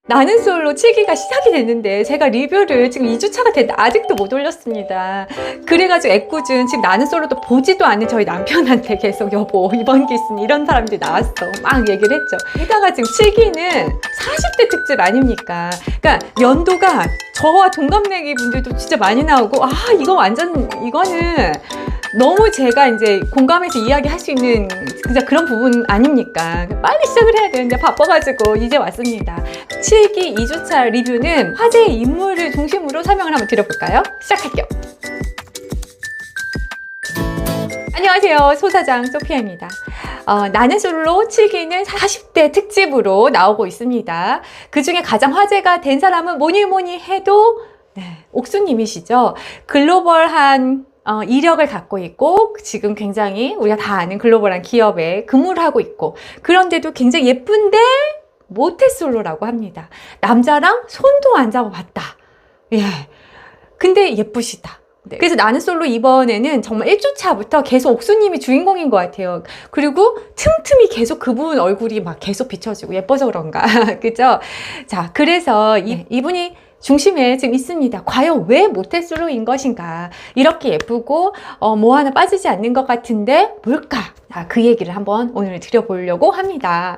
나는 솔로 7기가 시작이 됐는데 제가 리뷰를 지금 2주차가 됐는데 아직도 못 올렸습니다. 그래가지고 애꿎은 지금 나는 솔로도 보지도 않는 저희 남편한테 계속 여보 이번 기 있으니 이런 사람들이 나왔어 막 얘기를 했죠. 게다가 지금 7기는 40대 특집 아닙니까? 그러니까 연도가 저와 동갑내기 분들도 진짜 많이 나오고 이거 완전 이거는 너무 제가 이제 공감해서 이야기할 수 있는 진짜 그런 부분 아닙니까? 빨리 시작을 해야 되는데 바빠가지고 이제 왔습니다. 7기 2주차 리뷰는 화제의 인물을 중심으로 설명을 한번 드려볼까요? 시작할게요. 안녕하세요. 소사장 소피아입니다. 나는 솔로 7기는 40대 특집으로 나오고 있습니다. 그 중에 가장 화제가 된 사람은 뭐니 해도 옥수님이시죠. 글로벌한 이력을 갖고 있고 지금 굉장히 우리가 다 아는 글로벌한 기업에 근무를 하고 있고 그런데도 굉장히 예쁜데 모태솔로라고 합니다. 남자랑 손도 안 잡아봤다. 예. 근데 예쁘시다. 네. 그래서 나는 솔로 이번에는 정말 1주차부터 계속 옥수님이 주인공인 것 같아요. 그리고 틈틈이 계속 그분 얼굴이 막 계속 비춰지고 예뻐서 그런가. 그죠? 자, 그래서 이분이 중심에 지금 있습니다. 과연 왜 모태솔로인 것인가? 이렇게 예쁘고 뭐 하나 빠지지 않는 것 같은데 뭘까? 그 얘기를 한번 오늘 드려보려고 합니다.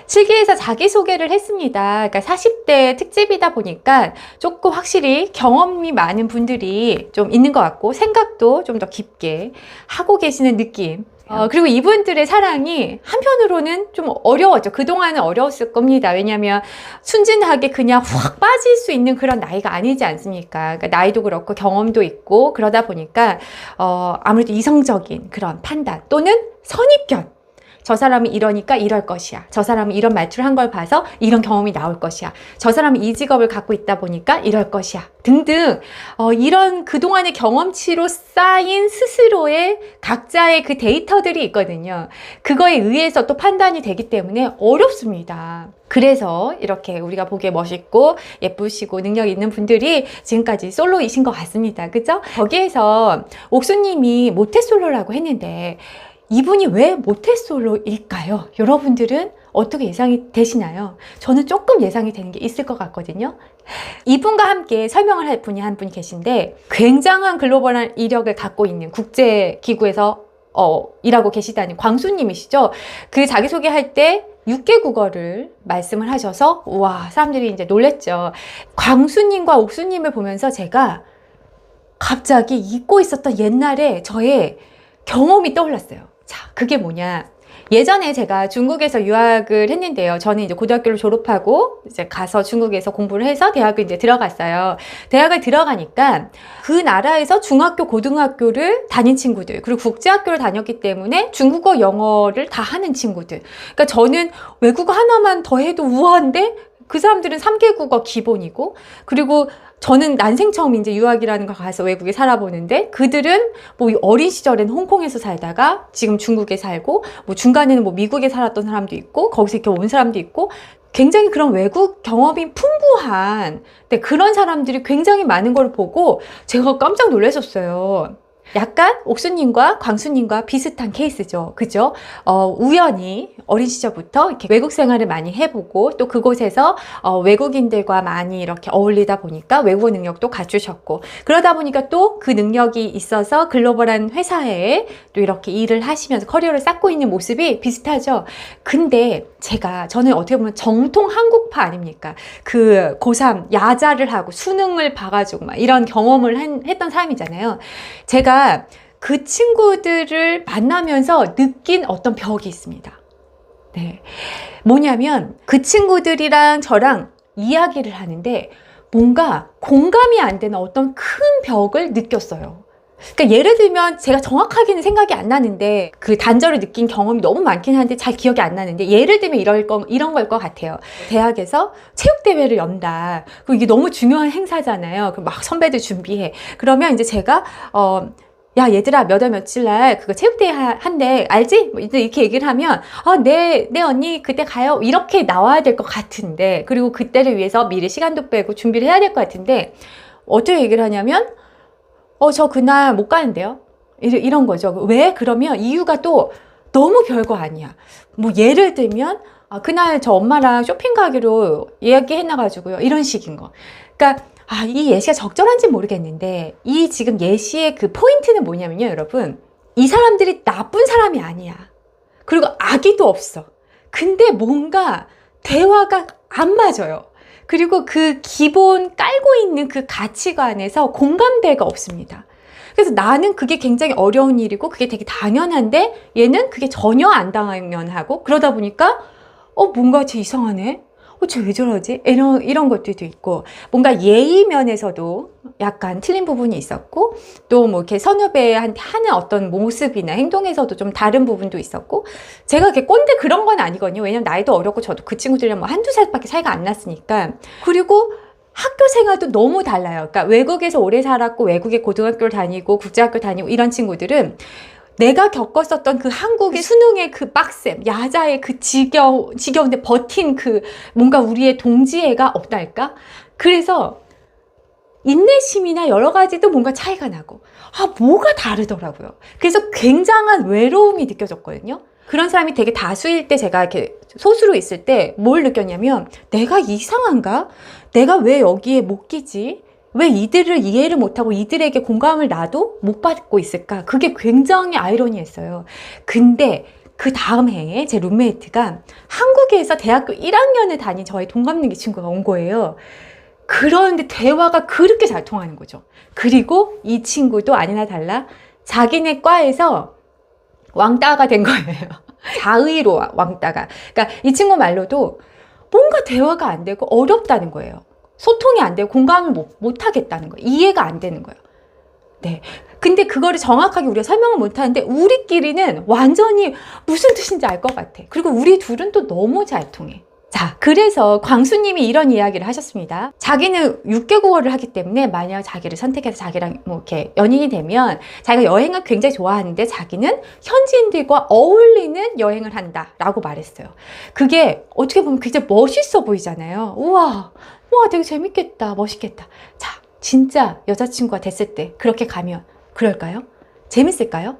7기에서 자기소개를 했습니다. 그러니까 40대 특집이다 보니까 조금 확실히 경험이 많은 분들이 좀 있는 것 같고 생각도 좀 더 깊게 하고 계시는 느낌. 그리고 이분들의 사랑이 한편으로는 좀 어려웠죠. 그동안은 어려웠을 겁니다. 왜냐하면 순진하게 그냥 확 빠질 수 있는 그런 나이가 아니지 않습니까? 그러니까 나이도 그렇고 경험도 있고 그러다 보니까 아무래도 이성적인 그런 판단 또는 선입견. 저 사람이 이러니까 이럴 것이야. 저 사람이 이런 말투를 한 걸 봐서 이런 경험이 나올 것이야. 저 사람이 이 직업을 갖고 있다 보니까 이럴 것이야. 등등 이런 그동안의 경험치로 쌓인 스스로의 각자의 그 데이터들이 있거든요. 그거에 의해서 또 판단이 되기 때문에 어렵습니다. 그래서 이렇게 우리가 보기에 멋있고 예쁘시고 능력 있는 분들이 지금까지 솔로이신 것 같습니다. 그죠? 거기에서 옥수님이 모태솔로라고 했는데 이분이 왜 모태솔로일까요? 여러분들은 어떻게 예상이 되시나요? 저는 조금 예상이 되는 게 있을 것 같거든요. 이분과 함께 설명을 할 분이 한 분 계신데 굉장한 글로벌한 이력을 갖고 있는 국제기구에서 일하고 계시다는 광수님이시죠. 그 자기소개할 때 6개 국어를 말씀을 하셔서 와 사람들이 이제 놀랬죠. 광수님과 옥수님을 보면서 제가 갑자기 잊고 있었던 옛날에 저의 경험이 떠올랐어요. 자, 그게 뭐냐. 예전에 제가 중국에서 유학을 했는데요. 저는 이제 고등학교를 졸업하고 이제 가서 중국에서 공부를 해서 대학을 이제 들어갔어요. 대학을 들어가니까 그 나라에서 중학교, 고등학교를 다닌 친구들, 그리고 국제학교를 다녔기 때문에 중국어, 영어를 다 하는 친구들. 그러니까 저는 외국어 하나만 더 해도 우아한데 그 사람들은 3개국어 기본이고, 그리고 저는 난생 처음 이제 유학이라는 걸 가서 외국에 살아보는데 그들은 뭐 어린 시절에는 홍콩에서 살다가 지금 중국에 살고 뭐 중간에는 뭐 미국에 살았던 사람도 있고 거기서 이렇게 온 사람도 있고 굉장히 그런 외국 경험이 풍부한 그런 사람들이 굉장히 많은 걸 보고 제가 깜짝 놀랐었어요. 약간 옥수님과 광수님과 비슷한 케이스죠. 그죠? 우연히 어린 시절부터 이렇게 외국 생활을 많이 해보고 또 그곳에서 외국인들과 많이 이렇게 어울리다 보니까 외국어 능력도 갖추셨고 그러다 보니까 또 그 능력이 있어서 글로벌한 회사에 또 이렇게 일을 하시면서 커리어를 쌓고 있는 모습이 비슷하죠. 근데 저는 어떻게 보면 정통 한국파 아닙니까? 그 고3 야자를 하고 수능을 봐가지고 막 이런 경험을 했던 사람이잖아요. 제가 그 친구들을 만나면서 느낀 어떤 벽이 있습니다. 네. 뭐냐면 그 친구들이랑 저랑 이야기를 하는데 뭔가 공감이 안 되는 어떤 큰 벽을 느꼈어요. 그러니까 예를 들면 제가 정확하게는 생각이 안 나는데 그 단절을 느낀 경험이 너무 많긴 한데 잘 기억이 안 나는데 예를 들면 이런 걸 것 같아요. 대학에서 체육대회를 연다. 그리고 이게 너무 중요한 행사잖아요. 막 선배들 준비해. 그러면 이제 제가 야 얘들아 몇 월 며칠 날 그거 체육대회 한대 알지? 뭐 이렇게 얘기를 하면 네 언니 그때 가요 이렇게 나와야 될 것 같은데 그리고 그때를 위해서 미리 시간도 빼고 준비를 해야 될 것 같은데 어떻게 얘기를 하냐면 저 그날 못 가는데요 이런 거죠. 왜? 그러면 이유가 또 너무 별거 아니야. 뭐 예를 들면 그날 저 엄마랑 쇼핑 가기로 예약해놔가지고요. 이런 식인 거. 그러니까 이 예시가 적절한지 모르겠는데 이 지금 예시의 그 포인트는 뭐냐면요, 여러분. 이 사람들이 나쁜 사람이 아니야. 그리고 악의도 없어. 근데 뭔가 대화가 안 맞아요. 그리고 그 기본 깔고 있는 그 가치관에서 공감대가 없습니다. 그래서 나는 그게 굉장히 어려운 일이고 그게 되게 당연한데 얘는 그게 전혀 안 당연하고 그러다 보니까 뭔가 쟤 이상하네? 쟤 왜 저러지? 이런 것들도 있고 뭔가 예의 면에서도 약간 틀린 부분이 있었고 또 뭐 이렇게 선후배한테 하는 어떤 모습이나 행동에서도 좀 다른 부분도 있었고 제가 이렇게 꼰대 그런 건 아니거든요. 왜냐면 나이도 어렸고 저도 그 친구들이랑 뭐 한두 살밖에 차이가 안 났으니까. 그리고 학교 생활도 너무 달라요. 그러니까 외국에서 오래 살았고 외국에 고등학교를 다니고 국제학교 다니고 이런 친구들은 내가 겪었었던 그 한국의 수능의 그 빡셈, 야자의 그 지겨운데 버틴 그 뭔가 우리의 동지애가 없달까? 그래서 인내심이나 여러 가지도 뭔가 차이가 나고 뭐가 다르더라고요. 그래서 굉장한 외로움이 느껴졌거든요. 그런 사람이 되게 다수일 때 제가 이렇게 소수로 있을 때 뭘 느꼈냐면 내가 이상한가? 내가 왜 여기에 못 끼지? 왜 이들을 이해를 못하고 이들에게 공감을 나도 못 받고 있을까? 그게 굉장히 아이러니했어요. 근데 그 다음 해에 제 룸메이트가 한국에서 대학교 1학년을 다닌 저의 동갑내기 친구가 온 거예요. 그런데 대화가 그렇게 잘 통하는 거죠. 그리고 이 친구도 아니나 달라 자기네 과에서 왕따가 된 거예요. 자의로 왕따가. 그러니까 이 친구 말로도 뭔가 대화가 안 되고 어렵다는 거예요. 소통이 안 되고 공감을 못 하겠다는 거예요. 이해가 안 되는 거예요. 네. 근데 그거를 정확하게 우리가 설명을 못 하는데 우리끼리는 완전히 무슨 뜻인지 알 것 같아. 그리고 우리 둘은 또 너무 잘 통해. 자, 그래서 광수님이 이런 이야기를 하셨습니다. 자기는 6개국어를 하기 때문에 만약 자기를 선택해서 자기랑 뭐 이렇게 연인이 되면 자기가 여행을 굉장히 좋아하는데 자기는 현지인들과 어울리는 여행을 한다라고 말했어요. 그게 어떻게 보면 굉장히 멋있어 보이잖아요. 우와, 되게 재밌겠다, 멋있겠다. 자, 진짜 여자친구가 됐을 때 그렇게 가면 그럴까요? 재밌을까요?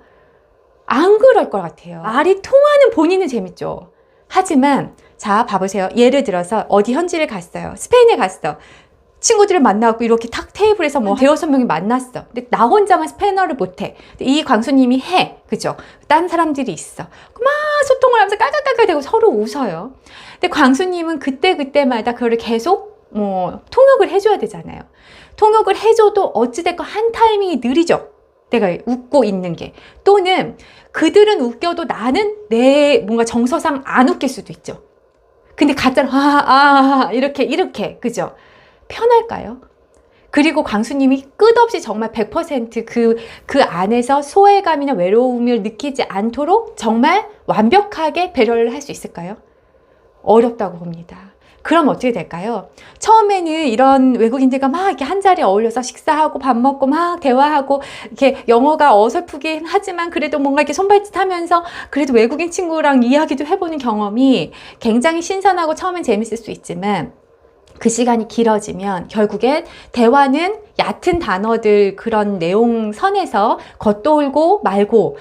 안 그럴 것 같아요. 말이 통하는 본인은 재밌죠. 하지만 자, 봐보세요. 예를 들어서 어디 현지를 갔어요. 스페인에 갔어. 친구들을 만나고 이렇게 탁 테이블에서 뭐 대여섯 명이 만났어. 근데 나 혼자만 스페인어를 못해. 이 광수님이 해. 그죠? 딴 사람들이 있어. 막 소통을 하면서 깔깔깔깔 대고 서로 웃어요. 근데 광수님은 그때마다 그거를 계속 뭐 통역을 해줘야 되잖아요. 통역을 해줘도 어찌됐건 한 타이밍이 느리죠. 내가 웃고 있는 게. 또는 그들은 웃겨도 나는 내 뭔가 정서상 안 웃길 수도 있죠. 근데 가짜로 이렇게 그죠? 편할까요? 그리고 광수님이 끝없이 정말 100% 그 안에서 소외감이나 외로움을 느끼지 않도록 정말 완벽하게 배려를 할 수 있을까요? 어렵다고 봅니다. 그럼 어떻게 될까요? 처음에는 이런 외국인들과 막 이렇게 한 자리에 어울려서 식사하고 밥 먹고 막 대화하고 이렇게 영어가 어설프긴 하지만 그래도 뭔가 이렇게 손발짓 하면서 그래도 외국인 친구랑 이야기도 해보는 경험이 굉장히 신선하고 처음엔 재밌을 수 있지만 그 시간이 길어지면 결국엔 대화는 얕은 단어들 그런 내용 선에서 겉돌고 말고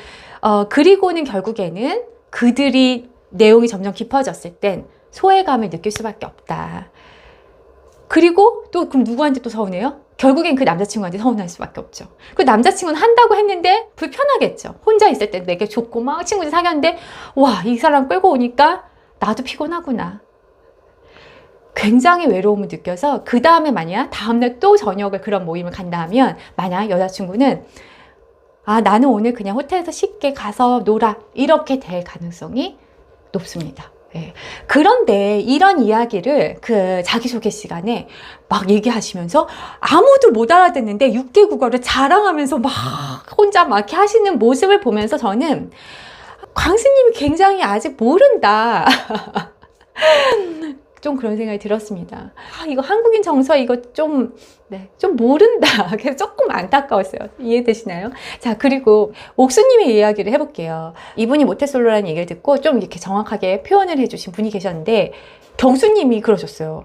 그리고는 결국에는 그들이 내용이 점점 깊어졌을 땐 소외감을 느낄 수밖에 없다. 그리고 또 그럼 누구한테 또 서운해요? 결국엔 그 남자친구한테 서운할 수밖에 없죠. 그 남자친구는 한다고 했는데 불편하겠죠. 혼자 있을 때 되게 좋고 막 친구들 사귀었는데 와, 이 사람 끌고 오니까 나도 피곤하구나. 굉장히 외로움을 느껴서 그 다음에 만약 다음날 또 저녁을 그런 모임을 간다 하면 만약 여자친구는 나는 오늘 그냥 호텔에서 쉽게 가서 놀아 이렇게 될 가능성이 높습니다. 네. 그런데 이런 이야기를 그 자기소개 시간에 막 얘기하시면서 아무도 못 알아듣는데 6개 국어를 자랑하면서 막 혼자 막 이렇게 하시는 모습을 보면서 저는 광수님이 굉장히 아직 모른다. 좀 그런 생각이 들었습니다. 이거 한국인 정서 이거 좀 모른다. 그래서 조금 안타까웠어요. 이해되시나요? 자, 그리고 옥수님의 이야기를 해볼게요. 이분이 모태솔로라는 얘기를 듣고 좀 이렇게 정확하게 표현을 해주신 분이 계셨는데 경수님이 그러셨어요.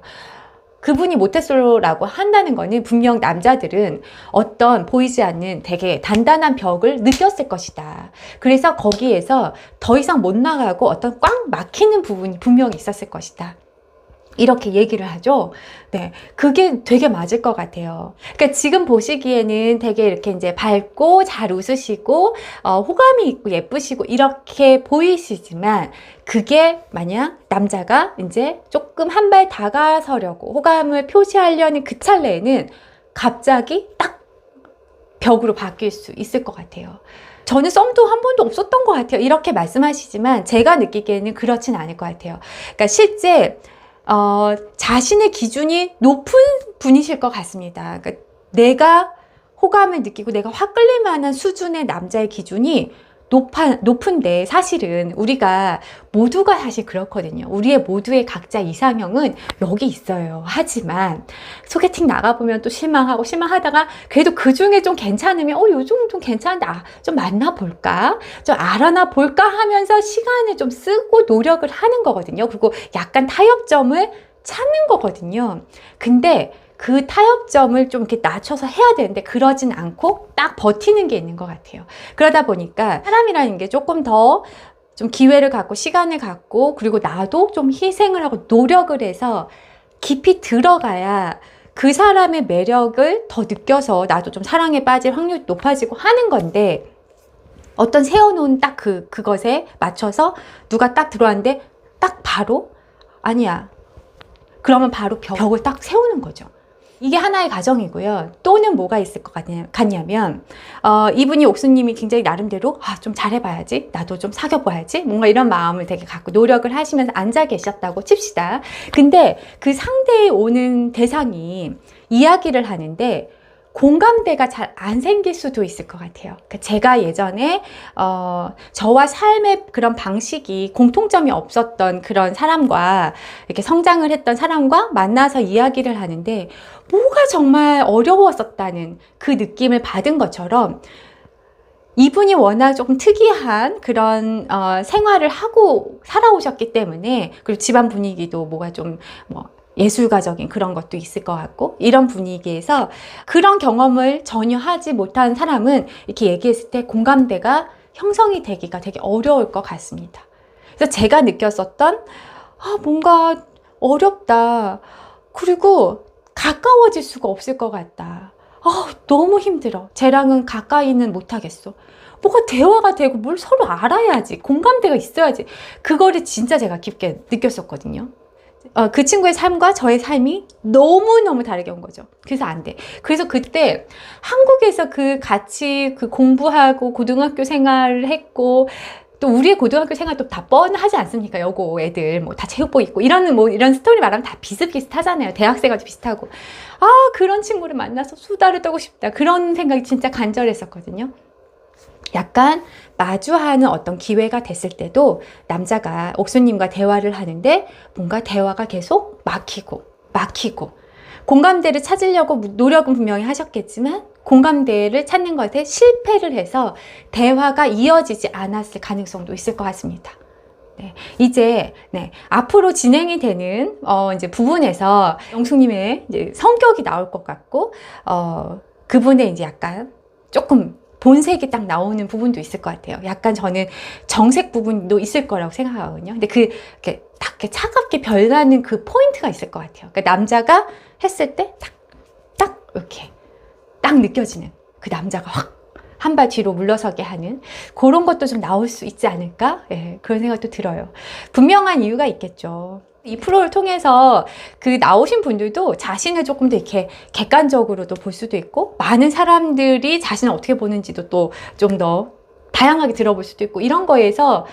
그분이 모태솔로라고 한다는 거는 분명 남자들은 어떤 보이지 않는 되게 단단한 벽을 느꼈을 것이다. 그래서 거기에서 더 이상 못 나가고 어떤 꽉 막히는 부분이 분명히 있었을 것이다. 이렇게 얘기를 하죠. 네, 그게 되게 맞을 것 같아요. 그러니까 지금 보시기에는 되게 이렇게 이제 밝고 잘 웃으시고 호감이 있고 예쁘시고 이렇게 보이시지만, 그게 만약 남자가 이제 조금 한 발 다가서려고 호감을 표시하려는 그 찰나에는 갑자기 딱 벽으로 바뀔 수 있을 것 같아요. 저는 썸도 한 번도 없었던 것 같아요. 이렇게 말씀하시지만 제가 느끼기에는 그렇진 않을 것 같아요. 그러니까 실제 자신의 기준이 높은 분이실 것 같습니다. 그러니까 내가 호감을 느끼고 내가 확 끌릴 만한 수준의 남자의 기준이 높은데, 사실은 우리가 모두가 사실 그렇거든요. 우리의 모두의 각자 이상형은 여기 있어요. 하지만 소개팅 나가보면 또 실망하고, 실망하다가 그래도 그 중에 좀 괜찮으면 요즘 좀 괜찮은데 좀 만나볼까? 좀 알아나 볼까? 하면서 시간을 좀 쓰고 노력을 하는 거거든요. 그리고 약간 타협점을 찾는 거거든요. 근데 그 타협점을 좀 이렇게 낮춰서 해야 되는데 그러진 않고 딱 버티는 게 있는 것 같아요. 그러다 보니까 사람이라는 게 조금 더 좀 기회를 갖고 시간을 갖고, 그리고 나도 좀 희생을 하고 노력을 해서 깊이 들어가야 그 사람의 매력을 더 느껴서 나도 좀 사랑에 빠질 확률이 높아지고 하는 건데, 어떤 세워놓은 딱 그것에 맞춰서 누가 딱 들어왔는데 딱 바로 아니야. 그러면 바로 벽을 딱 세우는 거죠. 이게 하나의 가정이고요. 또는 뭐가 있을 것 같냐면 이분이 옥수님이 굉장히 나름대로 좀 잘해봐야지, 나도 좀 사귀어봐야지, 뭔가 이런 마음을 되게 갖고 노력을 하시면서 앉아 계셨다고 칩시다. 근데 그 상대에 오는 대상이 이야기를 하는데 공감대가 잘 안 생길 수도 있을 것 같아요. 그러니까 제가 예전에 저와 삶의 그런 방식이 공통점이 없었던 그런 사람과, 이렇게 성장을 했던 사람과 만나서 이야기를 하는데 뭐가 정말 어려웠었다는 그 느낌을 받은 것처럼, 이분이 워낙 조금 특이한 그런 생활을 하고 살아오셨기 때문에, 그리고 집안 분위기도 뭐가 좀 예술가적인 그런 것도 있을 것 같고, 이런 분위기에서 그런 경험을 전혀 하지 못한 사람은 이렇게 얘기했을 때 공감대가 형성이 되기가 되게 어려울 것 같습니다. 그래서 제가 느꼈었던 뭔가 어렵다, 그리고 가까워질 수가 없을 것 같다, 너무 힘들어, 쟤랑은 가까이는 못하겠어, 뭐가 대화가 되고 뭘 서로 알아야지, 공감대가 있어야지, 그거를 진짜 제가 깊게 느꼈었거든요. 그 친구의 삶과 저의 삶이 너무너무 다르게 온 거죠. 그래서 안 돼. 그래서 그때 한국에서 같이 공부하고 고등학교 생활을 했고, 또 우리의 고등학교 생활도 다 뻔하지 않습니까? 여고 애들 다 체육복 입고 이런 스토리 말하면 다 비슷비슷하잖아요. 대학생활도 비슷하고. 그런 친구를 만나서 수다를 떨고 싶다, 그런 생각이 진짜 간절했었거든요. 약간 마주하는 어떤 기회가 됐을 때도 남자가 옥수님과 대화를 하는데 뭔가 대화가 계속 막히고 공감대를 찾으려고 노력은 분명히 하셨겠지만 공감대를 찾는 것에 실패를 해서 대화가 이어지지 않았을 가능성도 있을 것 같습니다. 네, 이제 앞으로 진행이 되는 이제 부분에서 영숙님의 이제 성격이 나올 것 같고, 그분의 이제 약간 조금 본색이 딱 나오는 부분도 있을 것 같아요. 약간 저는 정색 부분도 있을 거라고 생각하거든요. 근데 이렇게 딱 차갑게 변하는 그 포인트가 있을 것 같아요. 그러니까 남자가 했을 때 딱 이렇게 딱 느껴지는, 그 남자가 확 한 발 뒤로 물러서게 하는 그런 것도 좀 나올 수 있지 않을까? 그런 생각도 들어요. 분명한 이유가 있겠죠. 이 프로를 통해서 나오신 분들도 자신을 조금 더 이렇게 객관적으로도 볼 수도 있고, 많은 사람들이 자신을 어떻게 보는지도 또 좀 더 다양하게 들어볼 수도 있고, 이런 거에서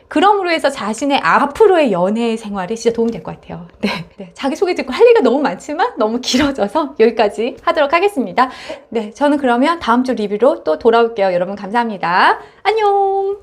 그럼으로 해서 자신의 앞으로의 연애 생활에 진짜 도움이 될 것 같아요. 자기소개 듣고 할 얘기가 너무 많지만 너무 길어져서 여기까지 하도록 하겠습니다. 저는 그러면 다음 주 리뷰로 또 돌아올게요. 여러분 감사합니다. 안녕.